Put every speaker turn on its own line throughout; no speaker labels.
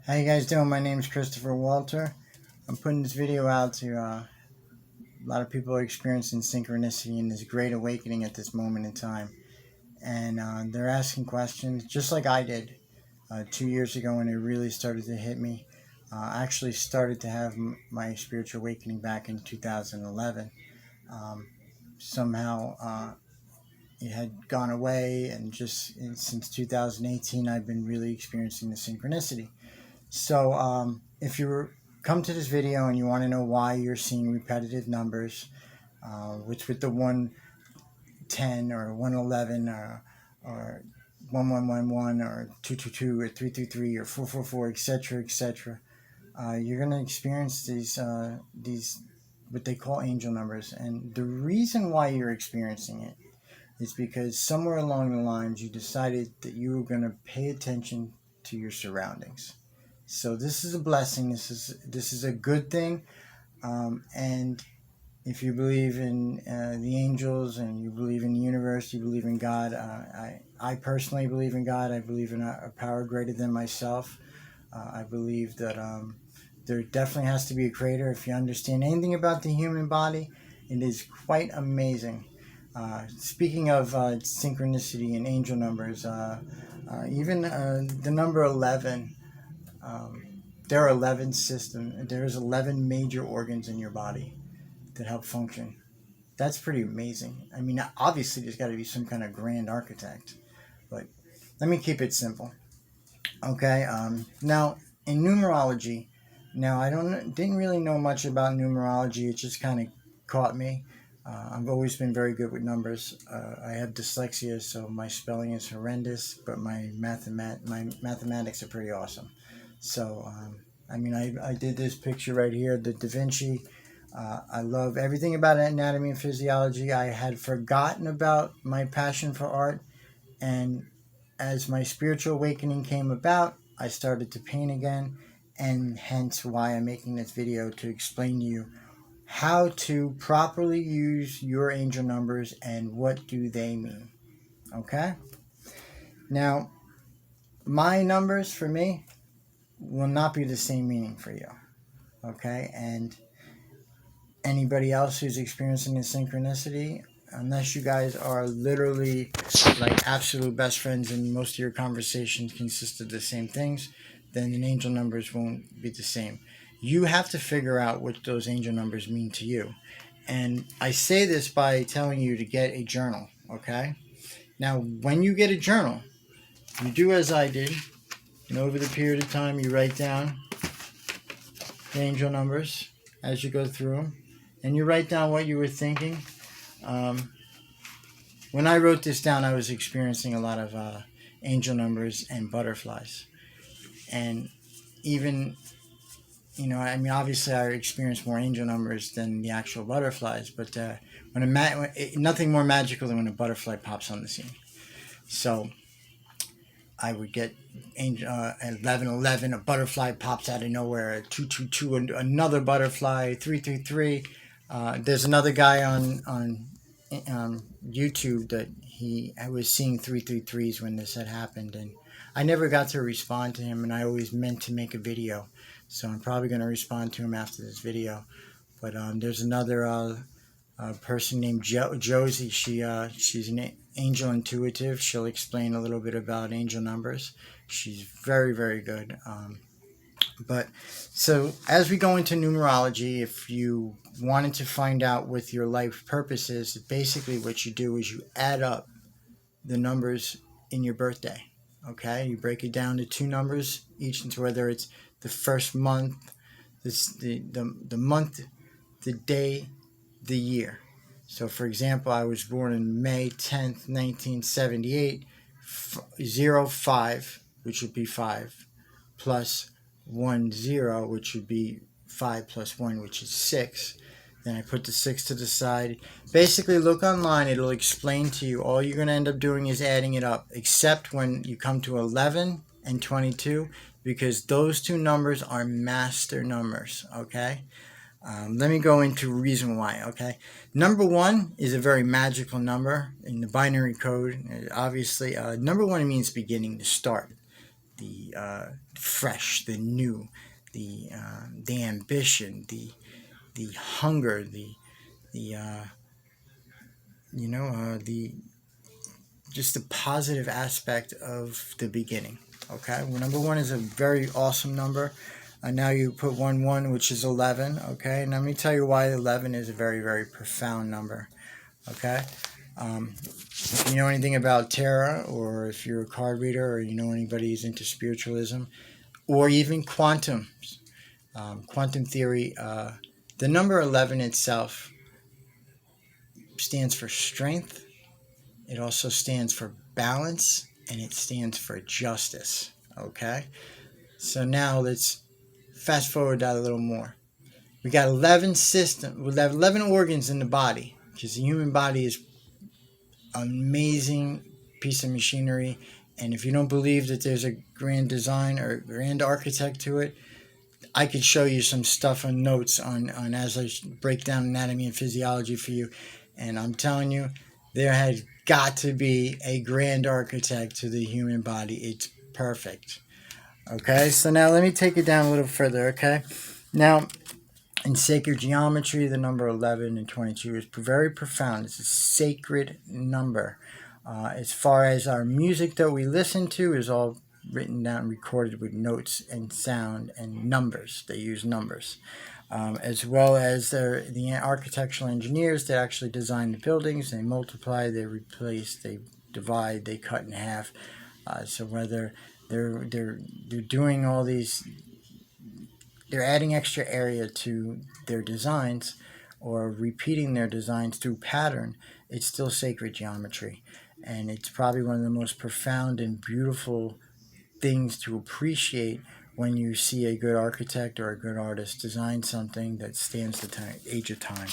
How you guys doing? My name is Christopher Walter. I'm putting this video out to a lot of people are experiencing synchronicity and this great awakening at this moment in time. And they're asking questions just like I did 2 years ago when it really started to hit me. I actually started to have my spiritual awakening back in 2011. Um, Somehow it had gone away, and since 2018, I've been really experiencing the synchronicity. So, if you come to this video and you want to know why you're seeing repetitive numbers, which with the 110 or 111 or 1111 or 222 or 333 or 444, etc., etc., you're going to experience these what they call angel numbers. And the reason why you're experiencing it is because somewhere along the lines you decided that you were going to pay attention to your surroundings. So this is a blessing. This is a good thing. And if you believe in the angels and you believe in the universe, you believe in God. I personally believe in God. I believe in a power greater than myself. I believe that there definitely has to be a creator. If you understand anything about the human body, it is quite amazing. Speaking of synchronicity and angel numbers, even the number 11. There are 11 systems. There's 11 major organs in your body that help function. That's pretty amazing. I mean, obviously, there's got to be some kind of grand architect, but let me keep it simple. Okay. Now, in numerology, now didn't really know much about numerology. It just kind of caught me. I've always been very good with numbers. I have dyslexia, so my spelling is horrendous, but my mathematics are pretty awesome. So, I did this picture right here, the Da Vinci. I love everything about anatomy and physiology. I had forgotten about my passion for art, and as my spiritual awakening came about, I started to paint again, and hence why I'm making this video to explain to you how to properly use your angel numbers and what do they mean. Okay? Now, my numbers for me will not be the same meaning for you. Okay? And anybody else who's experiencing the synchronicity, unless you guys are literally like absolute best friends and most of your conversations consist of the same things, then the angel numbers won't be the same. You have to figure out what those angel numbers mean to you. And I say this by telling you to get a journal, okay? Now, when you get a journal, you do as I did, and over the period of time, you write down the angel numbers as you go through them, and you write down what you were thinking. When I wrote this down, I was experiencing a lot of angel numbers and butterflies. And even, obviously I experienced more angel numbers than the actual butterflies, but nothing more magical than when a butterfly pops on the scene. So I would get 1111, a butterfly pops out of nowhere, 222, another butterfly, 333. There's another guy on YouTube that I was seeing 333s when this had happened, and I never got to respond to him, and I always meant to make a video, so I'm probably going to respond to him after this video. But there's another person named Josie. She's an angel intuitive. She'll explain a little bit about angel numbers. She's very, very good. But so as we go into numerology, if you wanted to find out what your life purpose is, basically what you do is you add up the numbers in your birthday. Okay, you break it down to two numbers each, into whether it's the first month, the month, the day, the year. So, for example, I was born on May 10th, 1978, 05, which would be 5, plus 10, which would be 5 plus 1, which is 6. Then I put the 6 to the side. Basically, look online. It'll explain to you. All you're going to end up doing is adding it up, except when you come to 11 and 22, because those two numbers are master numbers, okay? Let me go into reason why, okay? Number 1 is a very magical number in the binary code. Obviously, number 1 means beginning, to start. fresh, the new, the ambition, the hunger, the the just the positive aspect of the beginning. Okay, well, number one is a very awesome number. Now you put 1 1, which is 11. Okay, and let me tell you why 11 is a very, very profound number. Okay, if you know anything about tarot, or if you're a card reader, or you know anybody who's into spiritualism, or even quantum theory, the number 11 itself stands for strength. It also stands for balance, and it stands for justice. Okay, so now let's fast forward that a little more. We got 11 systems. We have 11 organs in the body, because the human body is an amazing piece of machinery. And if you don't believe that there's a grand design or grand architect to it, I could show you some stuff on notes on as I break down anatomy and physiology for you. And I'm telling you, there has got to be a grand architect to the human body. It's perfect. Okay, so now let me take it down a little further. Okay, now in sacred geometry, the number 11 and 22 is very profound. It's a sacred number. As far as our music that we listen to is all written down, recorded with notes and sound and numbers. They use numbers. As well as the architectural engineers that actually design the buildings. They multiply, they replace, they divide, they cut in half. So whether they're doing all these, they're adding extra area to their designs or repeating their designs through pattern, it's still sacred geometry. And it's probably one of the most profound and beautiful things to appreciate when you see a good architect or a good artist design something that stands the age of time.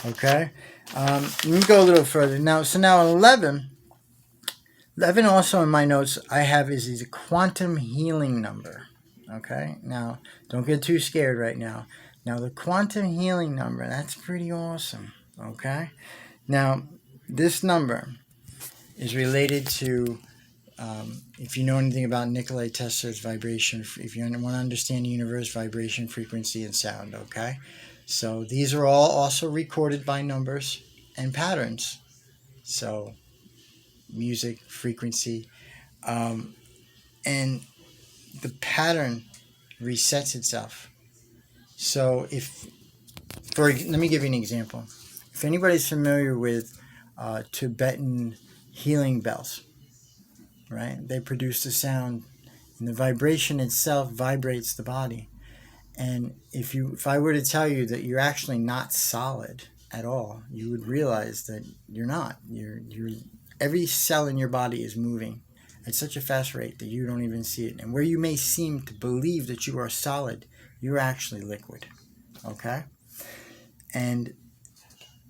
Okay? Let me go a little further. Now 11 also in my notes I have is a quantum healing number. Okay? Now, don't get too scared right now. Now, the quantum healing number, that's pretty awesome. Okay? Now, this number is related to, if you know anything about Nikola Tesla's vibration, if you want to understand the universe, vibration, frequency, and sound, okay? So these are all also recorded by numbers and patterns. So music, frequency, and the pattern resets itself. So let me give you an example. If anybody's familiar with Tibetan healing bells, right? They produce a sound, and the vibration itself vibrates the body. And if I were to tell you that you're actually not solid at all, you would realize that you're not. You're every cell in your body is moving at such a fast rate that you don't even see it. And where you may seem to believe that you are solid, you're actually liquid. Okay? And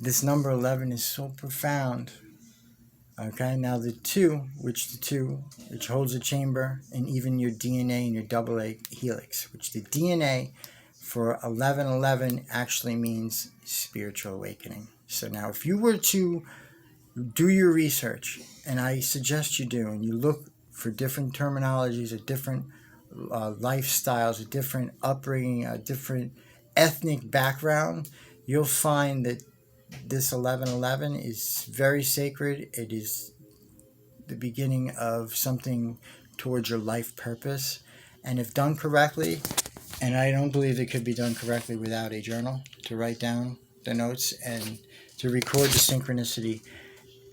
this number 11 is so profound. Okay, now the 2, which holds a chamber, and even your DNA and your AA helix, which the DNA for 1111 actually means spiritual awakening. So now if you were to do your research, and I suggest you do, and you look for different terminologies or different lifestyles, a different upbringing, a different ethnic background, you'll find that this 1111 is very sacred. It is the beginning of something towards your life purpose. And if done correctly, and I don't believe it could be done correctly without a journal to write down the notes and to record the synchronicity.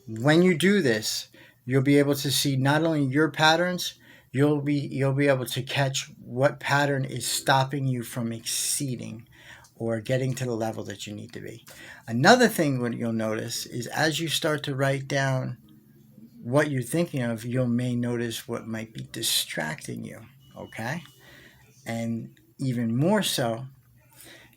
When you do this, you'll be able to see not only your patterns, you'll be able to catch what pattern is stopping you from exceeding or getting to the level that you need to be. Another thing what you'll notice is as you start to write down what you're thinking of, you may notice what might be distracting you, okay? And even more so,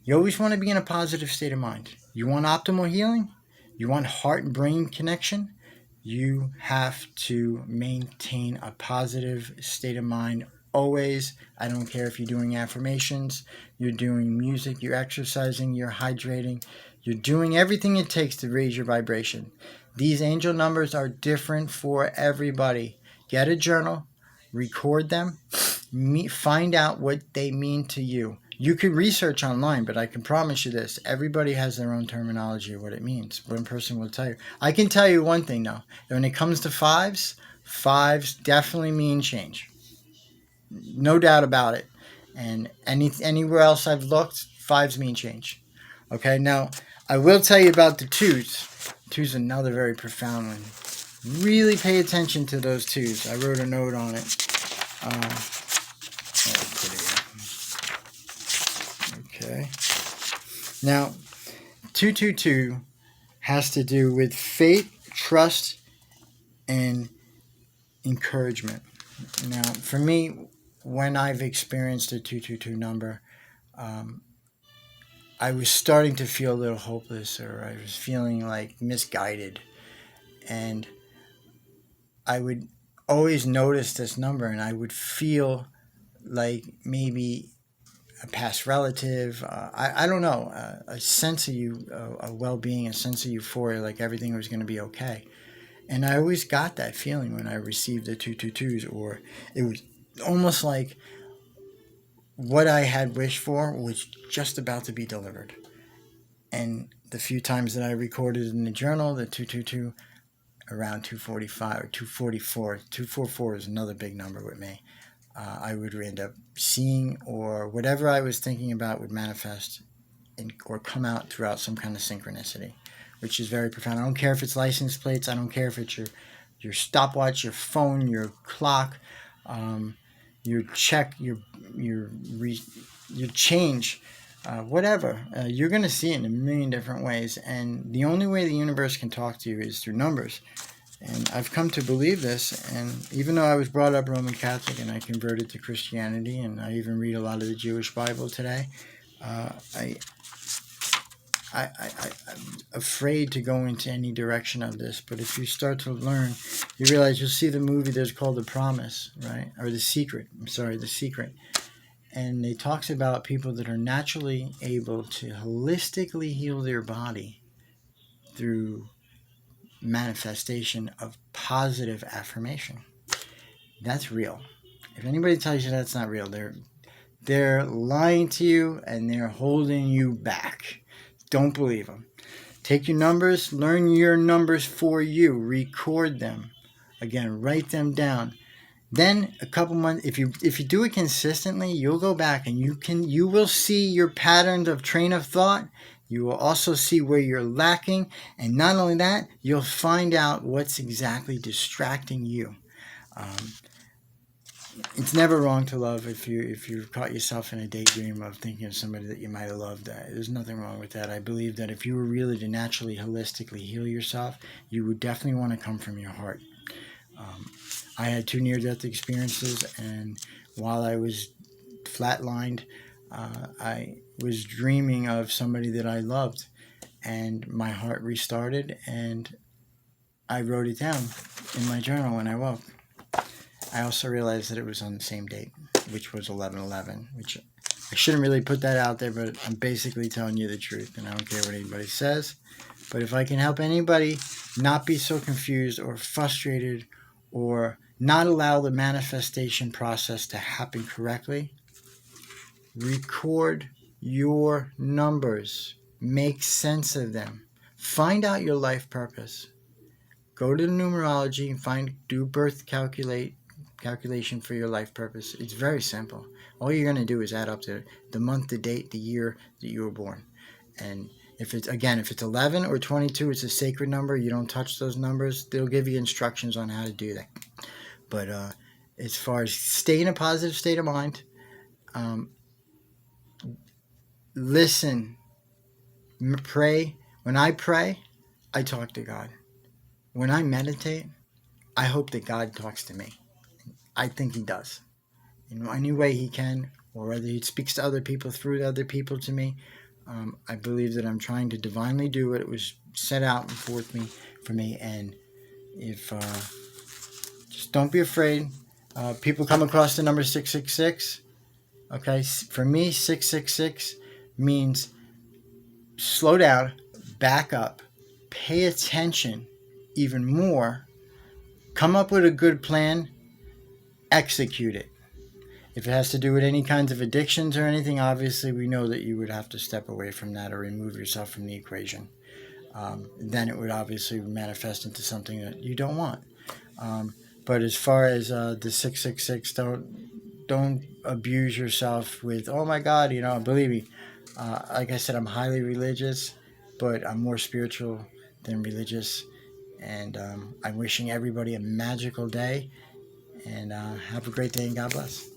you always want to be in a positive state of mind. You want optimal healing? You want heart and brain connection? You have to maintain a positive state of mind always. I don't care if you're doing affirmations, you're doing music, you're exercising, you're hydrating, you're doing everything it takes to raise your vibration. These angel numbers are different for everybody. Get a journal, record them, find out what they mean to you. You can research online, but I can promise you this: everybody has their own terminology of what it means. One person will tell you. I can tell you one thing though: when it comes to fives, fives definitely mean change, no doubt about it. And anywhere else I've looked, fives mean change. Okay, now I will tell you about the twos. Two's another very profound one. Really pay attention to those twos. I wrote a note on it. Okay. Now, 222 has to do with faith, trust, and encouragement. Now, for me, when I've experienced a 222 number, I was starting to feel a little hopeless, or I was feeling like misguided. And I would always notice this number, and I would feel like maybe a past relative, I don't know, a sense of a well-being, a sense of euphoria, like everything was going to be okay. And I always got that feeling when I received the 222s, or it was almost like what I had wished for was just about to be delivered. And the few times that I recorded in the journal, the 222, around 245 or 244, 244 is another big number with me. I would end up seeing, or whatever I was thinking about would manifest or come out throughout some kind of synchronicity, which is very profound. I don't care if it's license plates. I don't care if it's your stopwatch, your phone, your clock, your check, your change, whatever. You're going to see it in a million different ways. And the only way the universe can talk to you is through numbers. And I've come to believe this, and even though I was brought up Roman Catholic and I converted to Christianity, and I even read a lot of the Jewish Bible today, I'm afraid to go into any direction of this. But if you start to learn, you realize, you'll see the movie there's called The Promise, right? Or The Secret. The Secret. And it talks about people that are naturally able to holistically heal their body through manifestation of positive affirmation. That's real. If anybody tells you that's not real, they're lying to you, and they're holding you back. Don't believe them. Take your numbers, learn your numbers for you, record them. Again, write them down. Then a couple months, if you do it consistently, you'll go back and you will see your patterns of train of thought. You will also see where you're lacking, and not only that, you'll find out what's exactly distracting you. It's never wrong to love if you've caught yourself in a daydream of thinking of somebody that you might have loved. There's nothing wrong with that. I believe that if you were really to naturally, holistically heal yourself, you would definitely want to come from your heart. I had 2 near-death experiences, and while I was flatlined, I was dreaming of somebody that I loved, and my heart restarted, and I wrote it down in my journal when I woke. I also realized that it was on the same date, which was 11/11, which I shouldn't really put that out there, but I'm basically telling you the truth, and I don't care what anybody says. But if I can help anybody not be so confused or frustrated, or not allow the manifestation process to happen correctly, record your numbers. Make sense of them. Find out your life purpose. Go to the numerology and do birth calculation for your life purpose. It's very simple. All you're going to do is add up to the month, the date, the year that you were born. And if it's 11 or 22, it's a sacred number. You don't touch those numbers. They'll give you instructions on how to do that. But as far as stay in a positive state of mind, listen, pray. When I pray, I talk to God. When I meditate, I hope that God talks to me. I think He does. In any way He can, or whether He speaks to other people through other people to me, I believe that I'm trying to divinely do what it was set out for me. And if just don't be afraid. People come across the number 666. Okay, for me, 666 means slow down, back up, pay attention even more, come up with a good plan, execute it. If it has to do with any kinds of addictions or anything, obviously we know that you would have to step away from that or remove yourself from the equation. Then it would obviously manifest into something that you don't want. But as far as the 666, don't abuse yourself with, oh my God, believe me, like I said, I'm highly religious, but I'm more spiritual than religious. And I'm wishing everybody a magical day, and have a great day, and God bless.